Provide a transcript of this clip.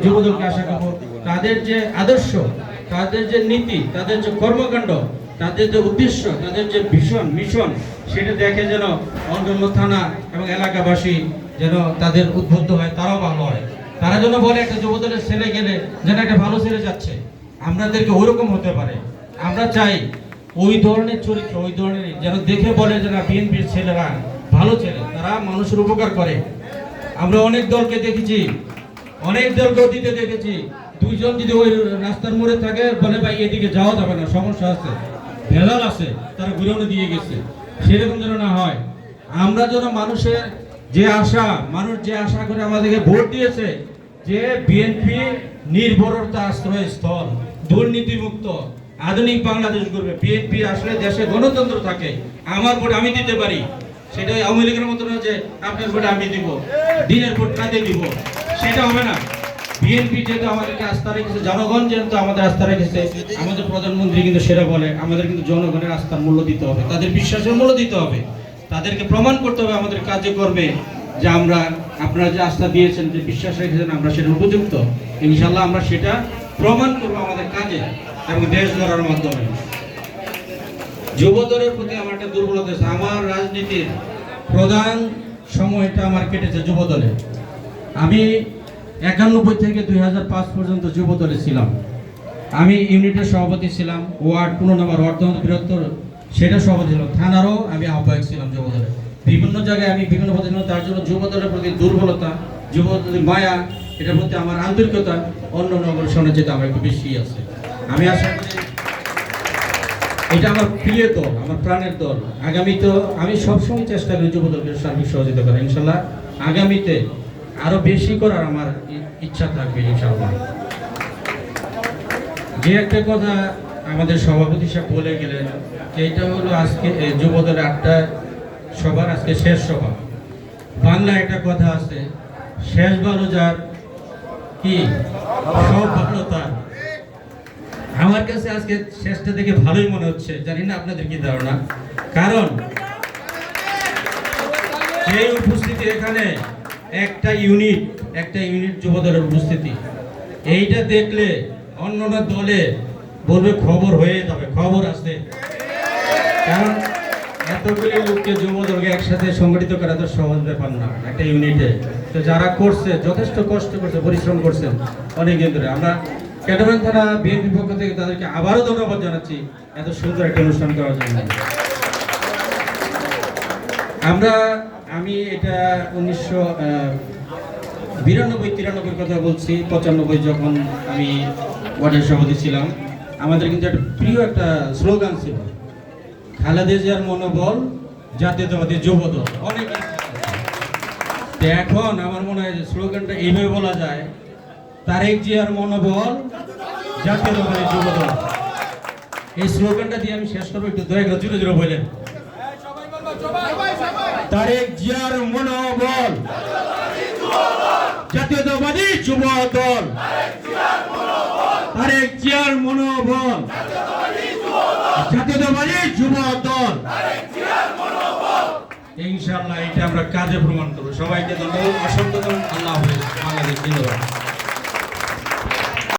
যুবদলকে আশা করব তাদের যে আদর্শ, তাদের যে নীতি, তাদের যে কর্মকাণ্ড, তাদের যে উদ্দেশ্য, তাদের যে ভীষণ মিশন, সেটা দেখে যেন অন্যান্য থানা এবং এলাকাবাসী যেন তাদের উদ্বুদ্ধ হয়, তারাও ভালো হয়। তারা যেন বলে একটা যুবদলের ছেলে গেলে যেন একটা ভালো ছেলে যাচ্ছে, আমাদেরকে ওইরকম হতে পারে। আমরা চাই ওই ধরনের চরিত্র, ওই ধরনের যেন দেখে বলে যে না বিএনপির ছেলেরা ভালো ছেলে, তারা মানুষের উপকার করে। আমরা অনেক দলকে দেখেছি, অনেক দলকে দিতে দেখেছি, দুইজন যদি ওই রাস্তার মোড়ে থাকে বলে ভাই এদিকে যাওয়া যাবে না, সমস্যা আছে, ভেজাল আছে, তারা ঘুরে দিয়ে গেছে। সেরকম যেন না হয়। আমরা যেন মানুষের যে আশা, মানুষ যে আশা করে আমাদেরকে ভোট দিয়েছে যে বিএনপি নির্ভরতা আশ্রয়স্থল, দুর্নীতিমুক্ত আধুনিক বাংলাদেশ করবে, বিএনপি আসলে দেশে গণতন্ত্র থাকে, আমার ভোট আমি দিতে পারি, সেটা আওয়ামী লীগের মতো না যে আপনার ভোট আমি দিব, দিনের ভোট কাঁদে দিব, সেটা হবে না। বিএনপি যেহেতু আমাদেরকে আস্থা রেখেছে, জনগণ যেহেতু আমাদের আস্থা রেখেছে, আমাদের প্রধানমন্ত্রী কিন্তু সেটা বলে আমাদের কিন্তু জনগণের আস্থার মূল্য দিতে হবে, তাদের বিশ্বাসের মূল্য দিতে হবে, তাদেরকে প্রমাণ করতে হবে আমাদের কাজে করবে যে আমরা, আপনারা যে আস্থা দিয়েছেন, যে বিশ্বাস রেখেছেন, আমরা সেটা উপযুক্ত। ইনশাল্লাহ আমরা সেটা প্রমাণ করবো আমাদের কাজে এবং দেশ গড়ার মাধ্যমে। যুবদলের প্রতি আমার একটা দুর্বলতা আছে। আমার রাজনীতির প্রধান সময়টা আমার কেটেছে যুবদলে। আমি 91 থেকে 2005 পর্যন্ত যুবদলে ছিলাম। আমি ইউনিটের সভাপতি ছিলাম, ওয়ার্ড 15 নম্বর ওয়ার্ড বৃহত্তর সেটা সভাপতি ছিলাম, থানারও আমি আহ্বায়ক ছিলাম যুবদলে। বিভিন্ন জায়গায় আমি বিভিন্ন পদে ছিলাম, তার জন্য যুবদলের প্রতি দুর্বলতা, যুবদলের মায়া, এটার প্রতি আমার আন্তরিকতা অন্য নগরের যেটা আমার একটু বেশি আছে। আমি আশা করি এটা আমার প্রিয় দল, আমার প্রাণের দল। আগামীতে আমি সবসময় চেষ্টা করি যুবদলকে সার্বিক সহযোগিতা করার। ইনশাল্লাহ আগামীতে আরো বেশি করার আমার ইচ্ছা থাকবে ইনশাল্লাহ। যে একটা কথা আমাদের সভাপতি সাহেব বলে গেলেন, এইটা হলো আজকে যুবদলের 8টা সভার আজকে শেষ সভা। বাংলা একটা কথা আছে, শেষ ভালো যার কি সব ভালো তার। আমার কাছে আজকে শেষটা দেখে ভালোই মনে হচ্ছে, জানি না আপনাদের কি ধারণা। কারণ এই উপস্থিতি এখানে একটা ইউনিট যুবদলের উপস্থিতি, এইটা দেখলে অন্যান্য দলে বলবে খবর হয়ে যাবে, খবর আছে। কারণ এতগুলি লোককে যুবদলকে একসাথে সংগঠিত করা তো সহজ ব্যাপার না একটা ইউনিটে। তো যারা করছে, যথেষ্ট কষ্ট করছে, পরিশ্রম করছেন অনেকদিন ধরে। আমরা ক্যান্টনমেন্ট থানা বিএনপির পক্ষ থেকে তাদেরকে আবারও ধন্যবাদ জানাচ্ছি এত সুন্দর একটা অনুষ্ঠান করার জন্য। আমি এটা 1992-93 কথা বলছি, 95 যখন আমি ওয়ার্ডের সভাপতি ছিলাম, আমাদের কিন্তু একটা প্রিয় একটা স্লোগান ছিল, খালেদা জিয়ার মনোবল জাতীয়তাবাদী যুবদল। অনেক এখন আমার মনে হয় স্লোগানটা এইভাবে বলা যায়, তারেক জিয়ার মনোবল জাতীয়তাবাদী যুবদল। এই স্লোগানটা দিয়ে আমি শেষ করবো, একটু দয়া করে জোরে জোরে বলেন, তারেক জিয়ার মনোবল জাতীয়তাবাদী যুবদল, তারেক জিয়ার মনোবল জাতীয়তাবাদী যুবদল। ইনশাআল্লাহ এটা আমরা কাজে প্রমাণ করবো। সবাইকে ধন্যবাদ, অসংখ্য ধন্যবাদ। আল্লাহ হাফেজ। বাংলাদেশ জিন্দাবাদ।